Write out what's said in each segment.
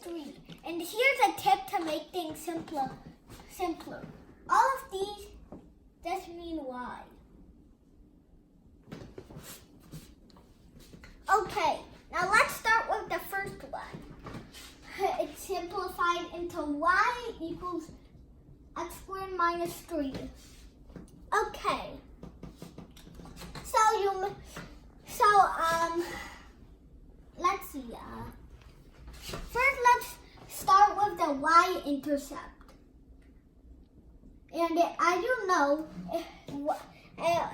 3. And here's a tip to make things simpler. All of these just mean y. Okay, now let's start with the first one. It's simplified into y equals x squared minus 3. Okay. Let's see. First, let's start with the y-intercept. And as you know,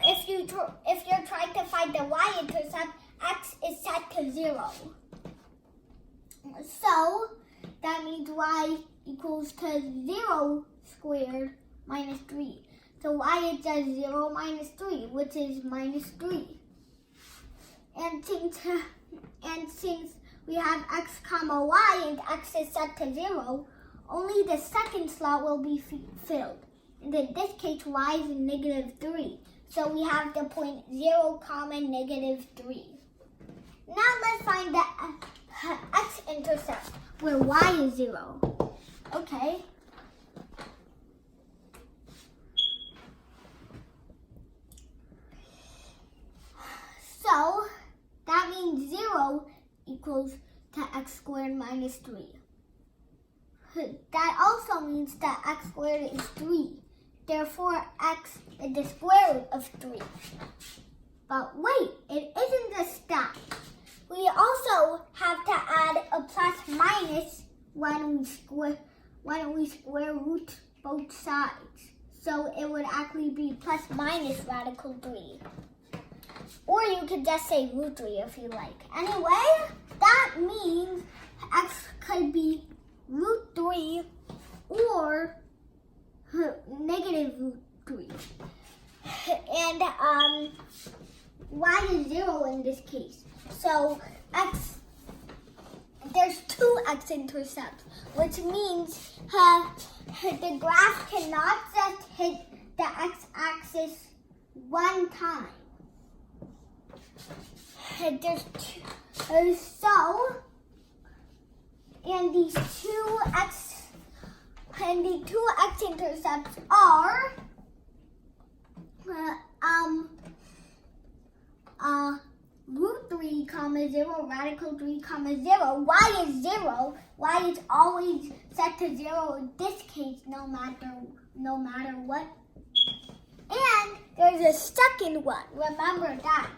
if you're trying to find the y-intercept, x is set to 0. So that means y equals to 0 squared minus 3. So y is just 0 minus 3, which is minus 3. And since we have x comma y and x is set to 0, only the second slot will be filled. And in this case, y is negative 3. So we have the point 0 comma negative 3. Now let's find the x-intercept where y is 0. Okay. So that means 0 equals to x squared minus 3. That also means that x squared is 3. Therefore, x is the square root of 3. But wait, it isn't just that. We also have to add a plus minus when we square root both sides. So it would actually be plus minus radical 3. Or you could just say root 3 if you like. Anyway, that means x could be root 3 or negative root 3. And y is 0 in this case. So there's 2 x-intercepts, which means the graph cannot just hit the x-axis one time. There's two, and these two x-intercepts are root 3 comma 0 radical 3 comma 0. Y is 0. Y is always set to 0 in this case, no matter what. And there's a second one. Remember that.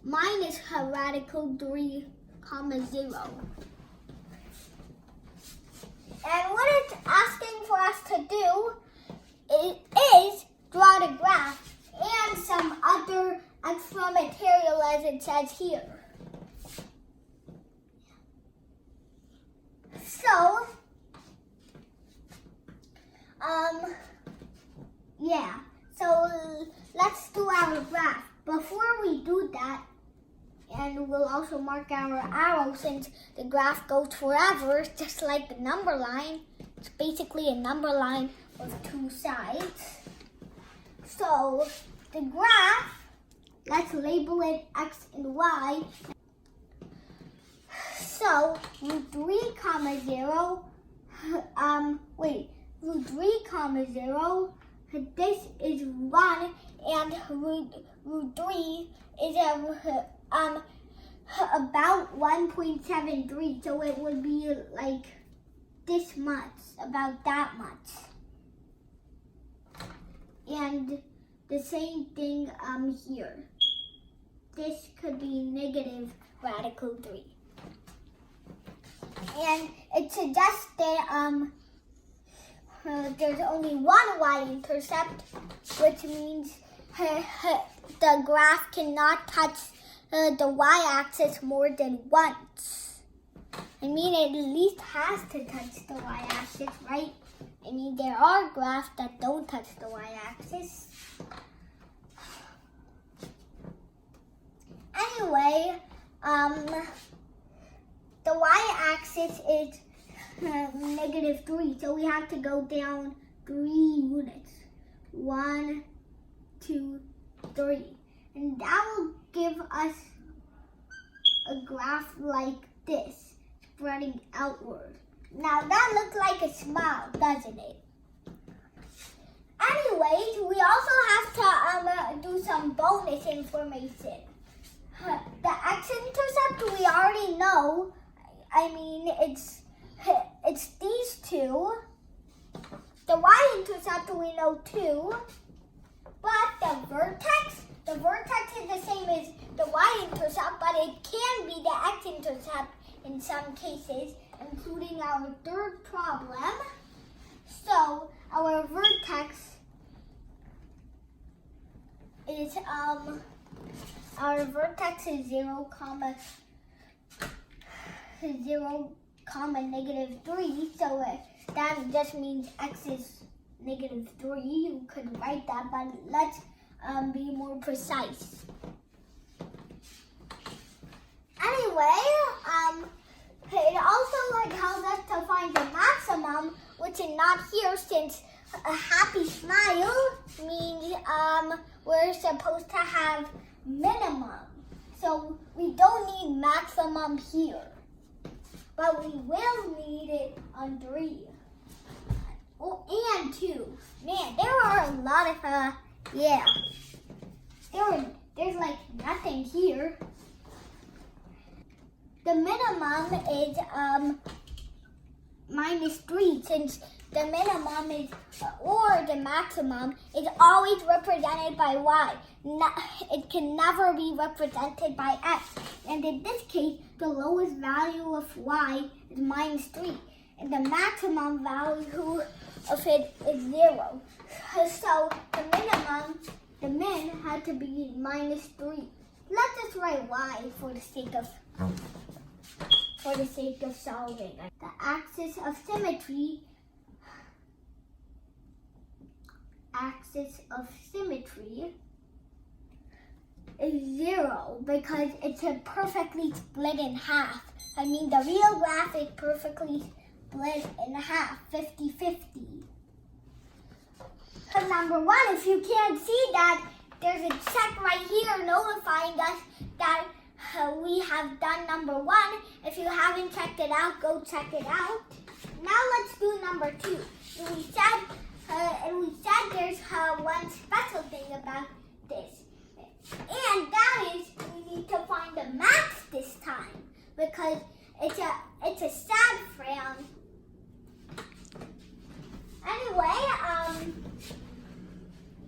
Minus radical 3 comma 0. And what it's asking for us to do is draw the graph and some other extra material as it says here. So, yeah. So let's do our graph. Before we do that, and we'll also mark our arrow since the graph goes forever, just like the number line. It's basically a number line with 2 sides. So the graph, let's label it x and y. So root 3 comma 0, root 3 comma 0, this is 1, and root 3 is about 1.73, so it would be like this much, about that much. And the same thing here. This could be negative radical 3. And it suggests that there's only one y-intercept, which means the graph cannot touch the y-axis more than once. I mean, it at least has to touch the y-axis, right? I mean, there are graphs that don't touch the y-axis. Anyway, the y-axis is negative 3, so we have to go down 3 units. 1, 2, 3. And that will give us a graph like this. It's spreading outward. Now that looks like a smile, doesn't it? Anyways, we also have to do some bonus information. The x-intercept we already know. I mean, it's these two. The y-intercept we know too. But the vertex is the same as the y-intercept, but it can be the x-intercept in some cases, including our third problem. So our vertex is 0, 0, -3. So that just means x is -3. You could write that, but let's be more precise. Anyway, it also tells us to find the maximum, which is not here since a happy smile means we're supposed to have minimum. So we don't need maximum here, but we will need it on 3. Oh, and 2. Man, there are a lot of, there's like nothing here. The minimum is -3, since the minimum is, or the maximum is always represented by y. It can never be represented by x. And in this case, the lowest value of y is -3. And the maximum value of it is 0. So the min had to be -3. Let's just write y for the sake of solving. The axis of symmetry is 0 because it's perfectly split in half. I mean, the real graph is perfectly split in half, 50-50. Because number 1, if you can't see that, there's a check right here notifying us that we have done number 1. If you haven't checked it out, go check it out. Now let's do number 2. We said there's one special thing about this, and that is we need to find the max this time because it's a sad frown. Anyway,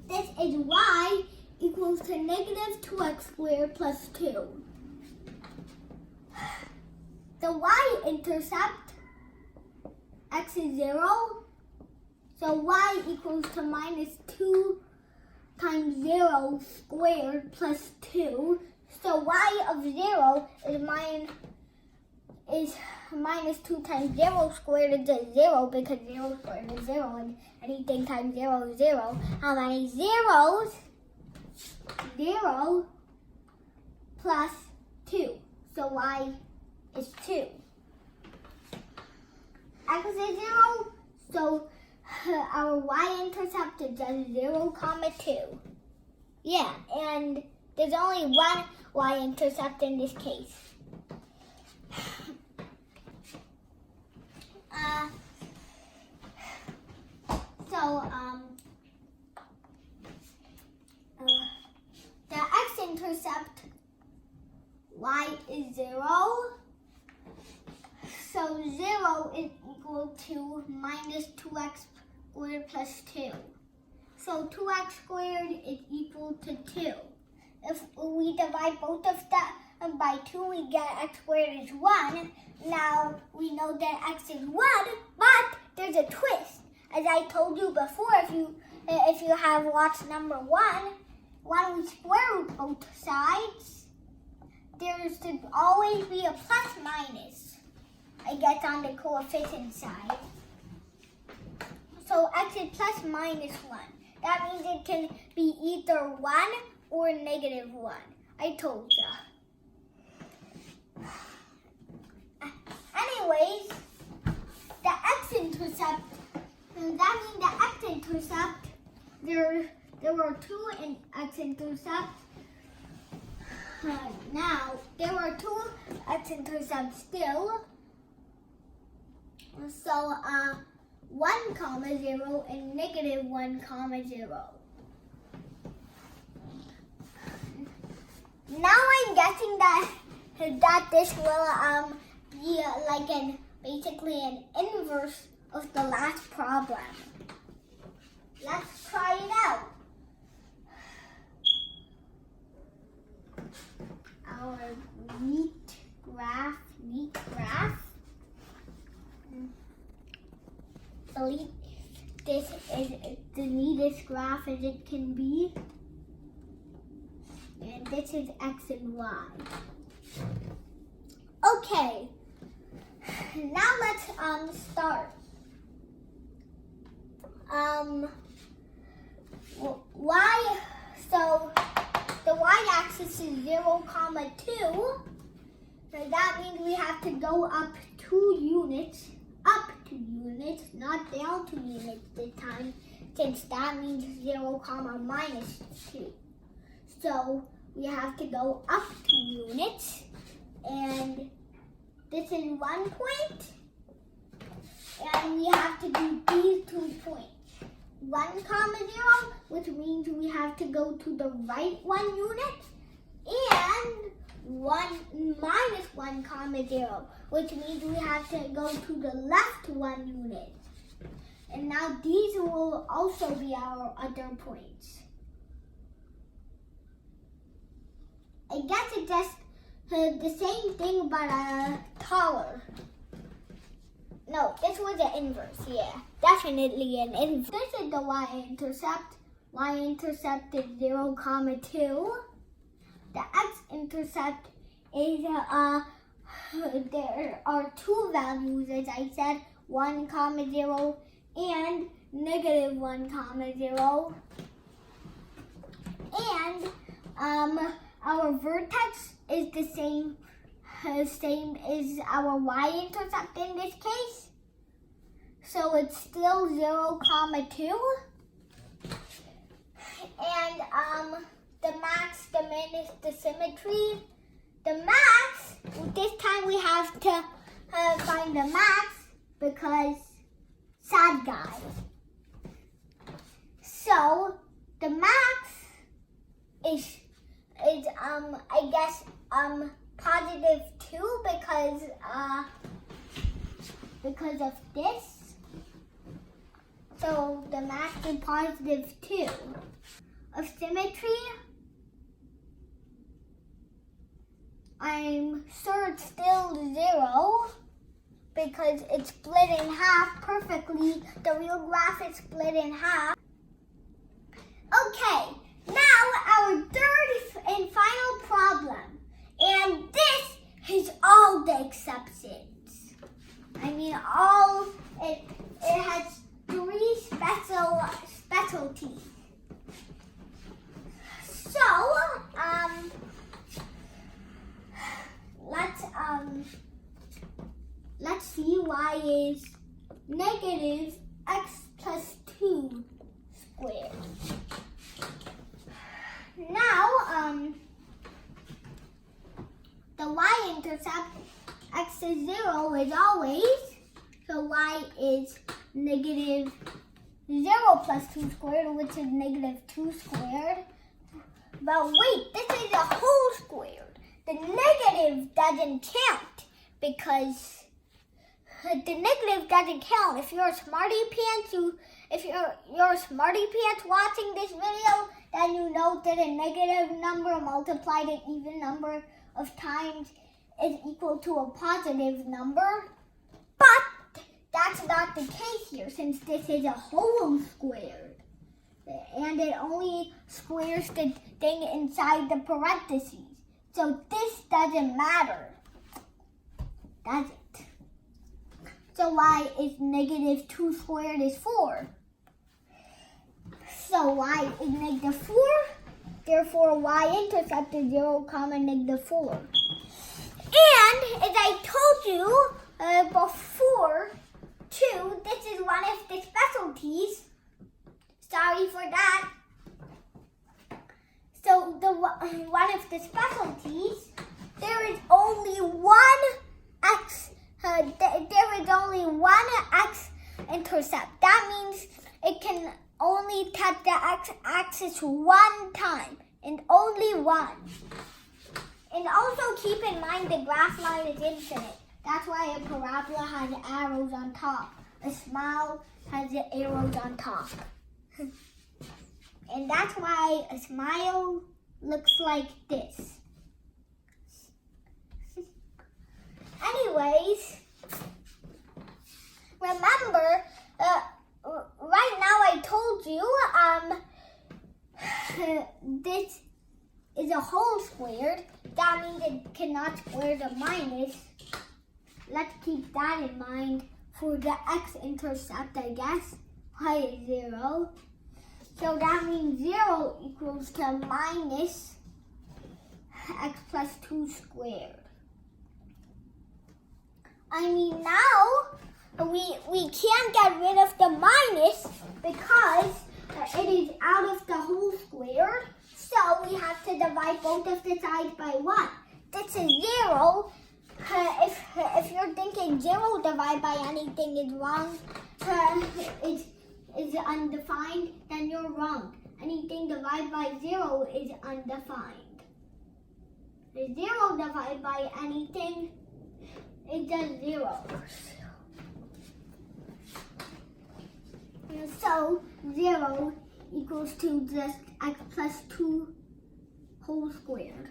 this is y equals to -2x² plus 2. The y-intercept, x is 0, so y equals to -2 times 0 squared plus 2. So y of 0 is -2 times 0 squared is 0 because 0 squared is 0 and anything times 0 is 0. How many zeros? 0 plus 2. So y is 2. X is 0, so our y-intercept is just 0, 2. Yeah, and there's only one y-intercept in this case. The x-intercept, y is 0. So 0 is equal to -2x² plus 2. So 2x squared is equal to 2. If we divide both of them by 2, we get x squared is 1. Now we know that x is 1, but there's a twist. As I told you before, if you have watched number 1, when we square root both sides, there should always be a plus minus, I guess, on the coefficient side. So x is plus minus 1. That means it can be either 1 or -1. I told ya. Anyways, the x-intercept, that means the x-intercept, there were 2 x-intercepts. Now, there were 2 x-intercepts still. So 1 comma 0 and negative 1 comma 0. Now I'm guessing that this will be like basically an inverse of the last problem. Let's try it out. Our neat graph. This is the neatest graph as it can be. And this is X and Y. Okay. Now let's start. So the y-axis is 0, 2. So that means we have to go up 2 units. Up 2 units, not down 2 units this time, since that means 0, minus 2. So we have to go up 2 units, and this is 1 point, and we have to do these 2 points. 1, 0, which means we have to go to the right 1 unit, and 1 minus 1, 0, which means we have to go to the left 1 unit. And now these will also be our other points. I guess it's just the same thing but taller. No, this was an inverse, yeah. Definitely an inverse. This is the y-intercept. Y-intercept is 0, 2. The x-intercept is, there are 2 values, as I said, 1, 0 and negative 1, 0. And our vertex is the same as our y-intercept in this case. So it's still 0, 2. And the max, the min is the symmetry. The max, this time we have to find the max because sad guy. So the max is I guess positive 2 because of this. So the max is positive 2. Of symmetry, I'm sure it's still 0 because it's split in half perfectly. The real graph is split in half. Okay, now our third and final problem. And this is all the exceptions. I mean, it has 3 specialties. So, let's see y is negative x plus 2 squared. Now, the y-intercept, x is 0 as always, so y is negative 0 plus 2 squared, which is negative 2 squared. But wait, this is a whole squared. The negative doesn't count because the negative doesn't count. If you're a smarty pants watching this video, then you know that a negative number multiplied an even number of times is equal to a positive number. But that's not the case here, since this is a whole squared. And it only squares the thing inside the parentheses. So this doesn't matter, does it? So y is negative 2 squared is 4. So y is negative 4. Therefore, y-intercept is 0, negative 4. And as I told you before, too, this is one of the specialties. Sorry for that. So one of the specialties, there is only one x. There there is only one x-intercept. That means it can only touch the x-axis one time, and only one. And also keep in mind the graph line is infinite. That's why a parabola has arrows on top. A smile has the arrows on top. And that's why a smile looks like this. Anyways, remember, right now I told you, this is a whole squared. That means it cannot square the minus. Let's keep that in mind for the x-intercept, I guess. Y is 0. So that means 0 equals to minus x plus 2 squared. I mean, now we can't get rid of the minus because it is out of the whole squared. So we have to divide both of the sides by 1. This is 0. If you're thinking 0 divided by anything is wrong, is undefined, then you're wrong. Anything divided by 0 is undefined. The 0 divided by anything is just 0. And so 0 equals to just x plus 2 whole squared.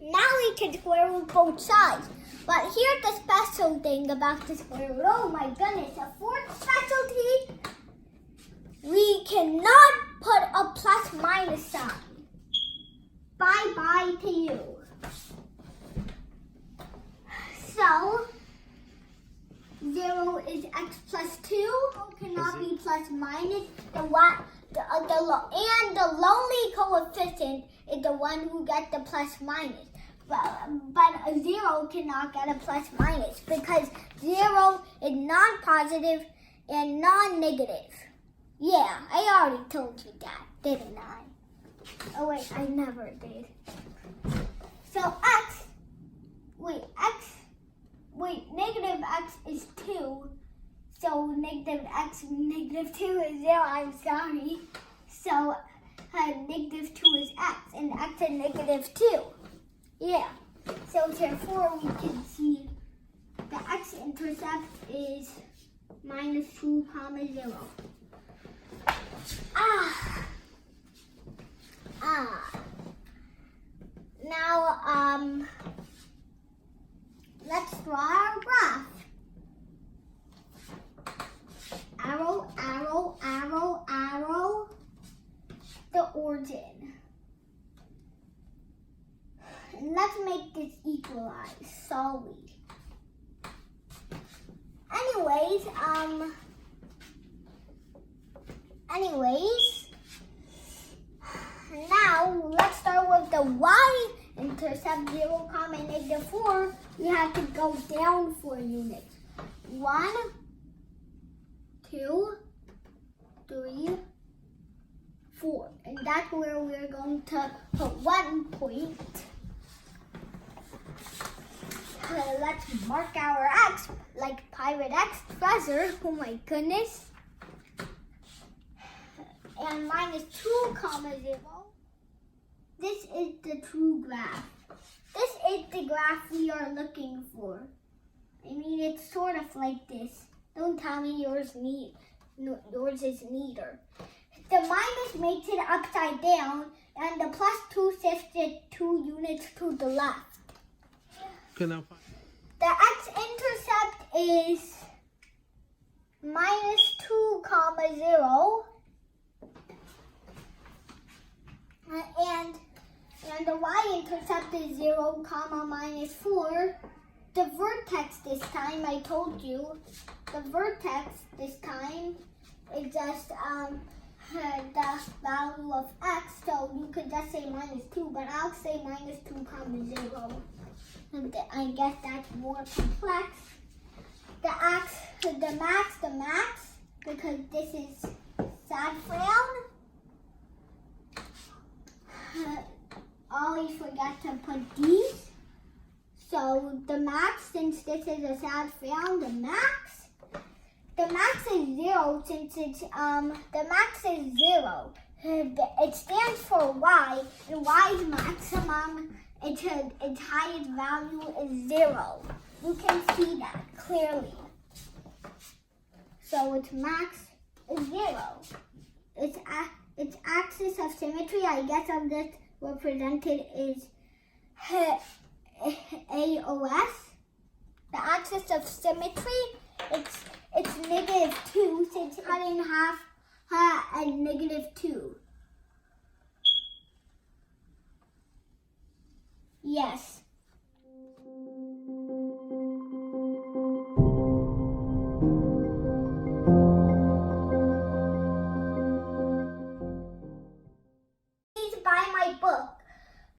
Now we can square root both sides. But here's the special thing about the square root. Oh my goodness, a fourth specialty. We cannot put a plus minus sign. Bye-bye to you. So, 0 is x plus 2. Cannot be plus minus. And the lonely coefficient is the one who gets the plus minus. But a 0 cannot get a plus minus because 0 is non-positive and non-negative. Yeah, I already told you that, didn't I? Oh wait, I never did. So negative x is 2. So negative x and negative 2 is 0, I'm sorry. So negative 2 is x, and x is negative 2. Yeah, so therefore we can see the x-intercept is minus 2, 0. Now, let's draw our graph. Arrow, arrow, arrow, arrow, the origin. And let's make this equalize solely. Anyways, now let's start with the y-intercept 0, negative 4. We have to go down 4 units. 1, 2, 3, 4. And that's where we're going to put 1 point. Let's mark our x like Pirate X treasure. Oh my goodness. And minus 2, 0. This is the true graph. This is the graph we are looking for. I mean, it's sort of like this. Don't tell me yours is neater. The minus makes it upside down, and the plus 2 shifts it 2 units to the left. The x-intercept is minus 2, 0. And the y-intercept is 0, minus 4. The vertex this time, I told you, the vertex this time is just the value of x, so you could just say minus 2, but I'll say minus 2, 0. I guess that's more complex. The max, because this is sad frown. Always forget to put these. So the max, since this is a sad round, the max is 0 since it's the max is 0. It stands for y, and y's maximum, its highest value is 0. You can see that clearly. So its max is 0. Its axis of symmetry, I guess of this represented is AOS. The axis of symmetry, it's -2 since cut in half at -2. Yes. Please buy my book.